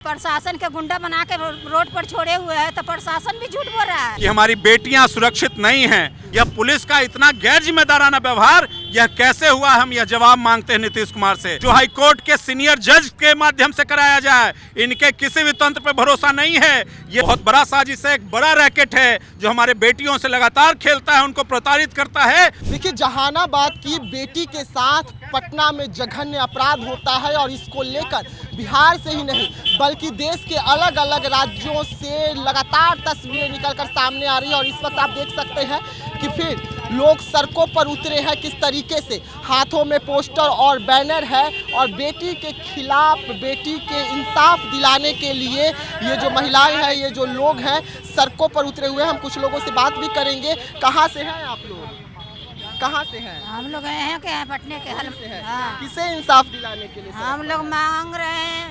प्रशासन के गुंडा बना के रोड पर छोड़े हुए हैं, तो प्रशासन भी झूठ बोल रहा है कि हमारी बेटियां सुरक्षित नहीं हैं। यह पुलिस का इतना गैर जिम्मेदाराना व्यवहार यह कैसे हुआ, हम यह जवाब मांगते हैं नीतीश कुमार से, जो हाई कोर्ट के सीनियर जज के माध्यम से कराया जाए। इनके किसी भी तंत्र पे भरोसा नहीं है। ये बहुत बड़ा साजिश है, एक बड़ा रैकेट है जो हमारे बेटियों से लगातार खेलता है, उनको प्रताड़ित करता है। देखिए, जहानाबाद की बेटी के साथ पटना में जघन्य अपराध होता है और इसको लेकर बिहार से ही नहीं बल्कि देश के अलग अलग राज्यों से लगातार तस्वीरें निकलकर सामने आ रही है। और इस वक्त आप देख सकते हैं कि फिर लोग सड़कों पर उतरे हैं, किस तरीके से हाथों में पोस्टर और बैनर है और बेटी के खिलाफ, बेटी के इंसाफ दिलाने के लिए ये जो महिलाएं हैं, ये जो लोग हैं, सड़कों पर उतरे हुए हैं। हम कुछ लोगों से बात भी करेंगे। कहाँ से हैं आप लोग? कहाँ से हैं? हम लोग हैं के पटने के हल से हैं। हाँ। किसे इंसाफ दिलाने के लिए? हम लोग मांग रहे हैं,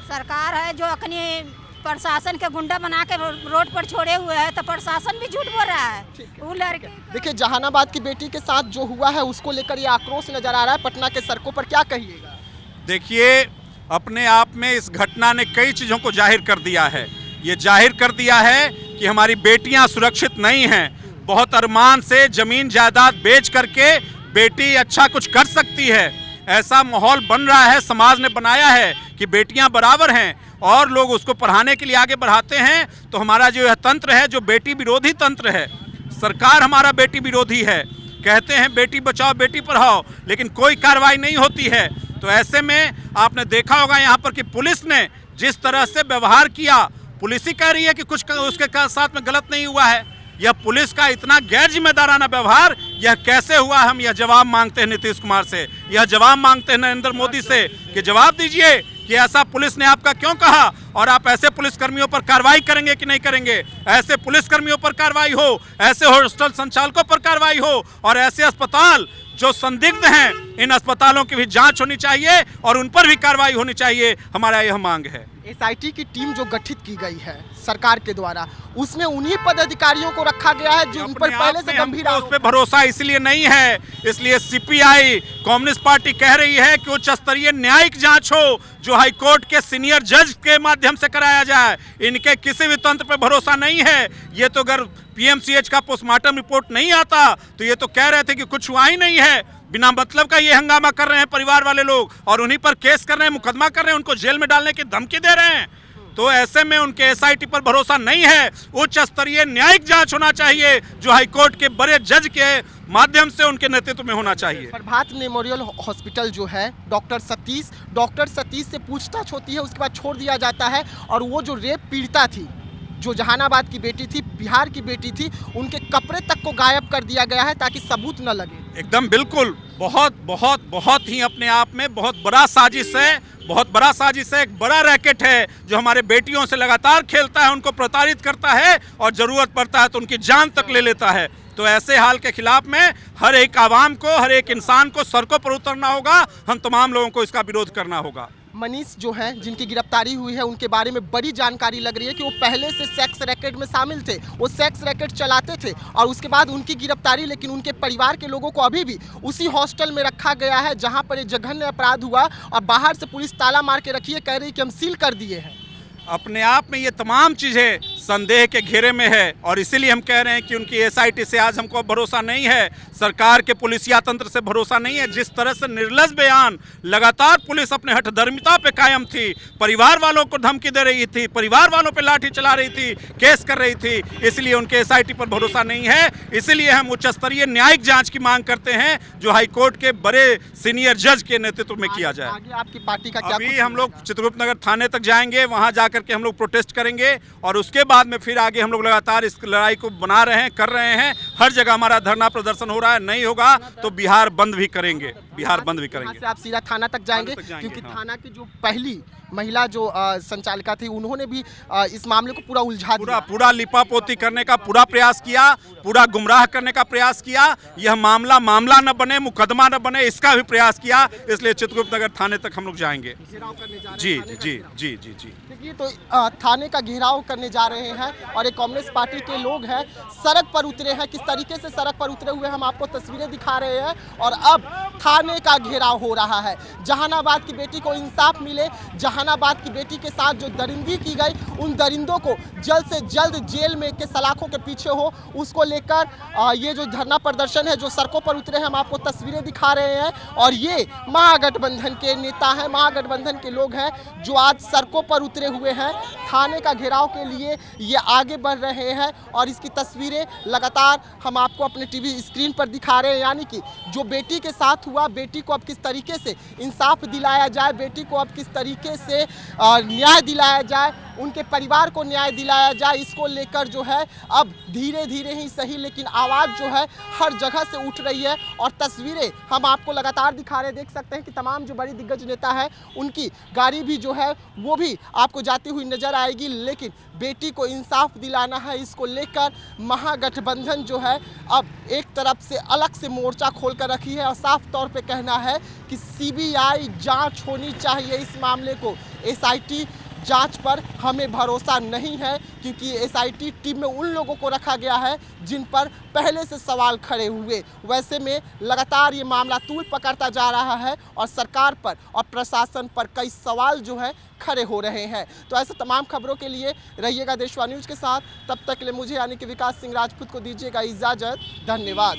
सरकार है जो अपनी प्रशासन के गुंडा बना के रोड पर छोड़े हुए हैं, तो प्रशासन भी झूठ बोल रहा है। वो लड़के देखिए, जहानाबाद की बेटी के साथ जो हुआ है उसको लेकर ये आक्रोश नजर आ रहा है पटना के सड़कों पर। क्या कहिएगा? देखिए, अपने आप में इस घटना ने कई चीज़ों को जाहिर कर दिया है। ये जाहिर कर दिया है कि हमारी बेटियां सुरक्षित नहीं हैं। बहुत अरमान से ज़मीन जायदाद बेच करके बेटी अच्छा कुछ कर सकती है, ऐसा माहौल बन रहा है, समाज ने बनाया है कि बेटियां बराबर हैं और लोग उसको पढ़ाने के लिए आगे बढ़ाते हैं। तो हमारा जो यह तंत्र है, जो बेटी विरोधी तंत्र है, सरकार हमारा बेटी विरोधी है। कहते हैं बेटी बचाओ बेटी पढ़ाओ, लेकिन कोई कार्रवाई नहीं होती है। तो ऐसे में आपने देखा होगा यहाँ पर कि पुलिस ने जिस तरह से व्यवहार किया, पुलिस ही कह रही है कि कुछ उसके साथ में गलत नहीं हुआ है। यह पुलिस का इतना गैर जिम्मेदाराना व्यवहार यह कैसे हुआ, हम यह जवाब मांगते हैं नीतीश कुमार से, यह जवाब मांगते हैं नरेंद्र मोदी से कि जवाब दीजिए कि ऐसा पुलिस ने आपका क्यों कहा और आप ऐसे पुलिसकर्मियों पर कार्रवाई करेंगे कि नहीं करेंगे। ऐसे पुलिसकर्मियों पर कार्रवाई हो, ऐसे हॉस्टल संचालकों पर कार्रवाई हो और ऐसे अस्पताल जो संदिग्ध हैं, इन अस्पतालों की भी जांच होनी चाहिए और उन पर भी कार्रवाई होनी चाहिए। हमारा यह मांग है। एसआईटी की टीम जो गठित की गई है सरकार के द्वारा, उसमें उन्हीं पदाधिकारियों को रखा गया है जो उन पर पहले से गंभीर उस पर भरोसा इसलिए नहीं है, इसलिए सीपीआई कम्युनिस्ट पार्टी कह रही है कि उच्च स्तरीय न्यायिक जांच हो, जो हाई कोर्ट के सीनियर जज के माध्यम से कराया जाए। इनके किसी भी तंत्र पर भरोसा नहीं है। ये तो अगर पीएमसीएच का पोस्टमार्टम रिपोर्ट नहीं आता तो ये तो कह रहे थे कि कुछ हुआ ही नहीं है। बिना मतलब का ये हंगामा कर रहे हैं परिवार वाले लोग और उन्हीं पर केस कर रहे हैं, मुकदमा कर रहे हैं, उनको जेल में डालने की धमकी दे रहे हैं। तो ऐसे में उनके एसआईटी पर भरोसा नहीं है। उच्च स्तरीय न्यायिक जांच होना चाहिए, जो हाईकोर्ट के बड़े जज के माध्यम से उनके नेतृत्व में होना चाहिए। प्रभात मेमोरियल हॉस्पिटल जो है, डॉक्टर सतीश से पूछताछ होती है, उसके बाद छोड़ दिया जाता है। और वो जो रेप पीड़िता थी, जो जहानाबाद की बेटी थी, बिहार की बेटी थी, उनके कपड़े तक को गायब कर दिया गया है ताकि सबूत न लगे। एकदम बिल्कुल, बहुत बहुत बहुत ही अपने आप में बहुत बड़ा साजिश है, बहुत बड़ा साजिश है, एक बड़ा रैकेट है जो हमारे बेटियों से लगातार खेलता है, उनको प्रताड़ित करता है और ज़रूरत पड़ता है तो उनकी जान तक ले लेता है। तो ऐसे हाल के खिलाफ में हर एक आवाम को, हर एक इंसान को सड़कों पर उतरना होगा। हम तमाम लोगों को इसका विरोध करना होगा। मनीष जो है, जिनकी गिरफ्तारी हुई है, उनके बारे में बड़ी जानकारी लग रही है कि वो पहले से सेक्स रैकेट में शामिल थे, वो सेक्स रैकेट चलाते थे और उसके बाद उनकी गिरफ्तारी। लेकिन उनके परिवार के लोगों को अभी भी उसी हॉस्टल में रखा गया है जहां पर ये जघन्य अपराध हुआ और बाहर से पुलिस ताला मार के रखी है, कह रही है कि हम सील कर दिए हैं। अपने आप में ये तमाम चीज़ें संदेह के घेरे में है और इसीलिए हम कह रहे हैं कि उनकी एसआईटी से आज हमको भरोसा नहीं है, सरकार के पुलिसिया तंत्र से भरोसा नहीं है। जिस तरह से निर्लज बयान, लगातार पुलिस अपने हठधर्मिता पे कायम थी, परिवार वालों को धमकी दे रही थी, परिवार वालों पे लाठी चला रही थी, केस कर रही थी, इसलिए उनके एसआईटी पर भरोसा नहीं है। इसीलिए हम उच्च स्तरीय न्यायिक जाँच की मांग करते हैं, जो हाईकोर्ट के बड़े सीनियर जज के नेतृत्व में किया जाए। आगे आपकी पार्टी का क्या? अभी हम लोग चित्रगुप्त नगर थाने तक जाएंगे, वहाँ जा करके हम लोग प्रोटेस्ट करेंगे और उसके बाद में फिर आगे हम लोग लगातार इस लड़ाई को बना रहे हैं, कर रहे हैं। हर जगह हमारा धरना प्रदर्शन हो रहा है। नहीं होगा तो बिहार बंद भी करेंगे, बिहार बंद भी करेंगे। से आप सीधा थाना तक जाएंगे क्योंकि हाँ। थाना की जो पहली महिला जो संचालिका थी, उन्होंने भी इस मामले को पूरा उलझा दिया, पूरा लिपापोती करने का पूरा प्रयास किया, पूरा गुमराह करने का प्रयास किया। यह मामला न बने, मुकदमा न बने, इसका भी प्रयास किया। इसलिए चित्रगुप्त नगर थाने तक हम लोग जाएंगे। जी जी जी जी जी जी। देखिए, तो थाने का घेराव करने जा रहे हैं और एक कम्युनिस्ट पार्टी के लोग हैं, सड़क पर उतरे हैं। किस तरीके से सड़क पर उतरे हुए हम आपको तस्वीरें दिखा रहे हैं। और अब थाने का घेराव हो रहा है। जहानाबाद की बेटी को इंसाफ मिले, जहानाबाद की बेटी के साथ जो दरिंदगी की गई, उन दरिंदों को जल्द से जल्द जेल में के सलाखों के पीछे हो, उसको लेकर ये जो धरना प्रदर्शन है, जो सड़कों पर उतरे हैं, हम आपको तस्वीरें दिखा रहे हैं। और ये महागठबंधन के नेता हैं, महागठबंधन के लोग हैं जो आज सड़कों पर उतरे हुए हैं थाने का घेराव के लिए। ये आगे बढ़ रहे हैं और इसकी तस्वीरें लगातार हम आपको अपने टीवी स्क्रीन पर दिखा रहे हैं। यानी कि जो बेटी के साथ हुआ, बेटी को अब किस तरीके से इंसाफ दिलाया जाए, बेटी को अब किस तरीके से न्याय दिलाया जाए, उनके परिवार को न्याय दिलाया जाए, इसको लेकर जो है अब धीरे धीरे ही सही लेकिन आवाज़ जो है हर जगह से उठ रही है। और तस्वीरें हम आपको लगातार दिखा रहे हैं। देख सकते हैं कि तमाम जो बड़ी दिग्गज नेता है उनकी गाड़ी भी जो है वो भी आपको जाती हुई नजर आएगी। लेकिन बेटी को इंसाफ दिलाना है, इसको लेकर महागठबंधन जो है अब एक तरफ से अलग से मोर्चा खोल कर रखी है और साफ तौर पे कहना है कि सीबीआई जांच होनी चाहिए इस मामले को। एसआईटी जांच पर हमें भरोसा नहीं है, क्योंकि एसआईटी टीम में उन लोगों को रखा गया है जिन पर पहले से सवाल खड़े हुए। वैसे में लगातार ये मामला तूल पकड़ता जा रहा है और सरकार पर और प्रशासन पर कई सवाल जो है खड़े हो रहे हैं। तो ऐसे तमाम खबरों के लिए रहिएगा देशवा न्यूज़ के साथ। तब तक के लिए मुझे यानी कि विकास सिंह राजपूत को दीजिएगा इजाज़त। धन्यवाद।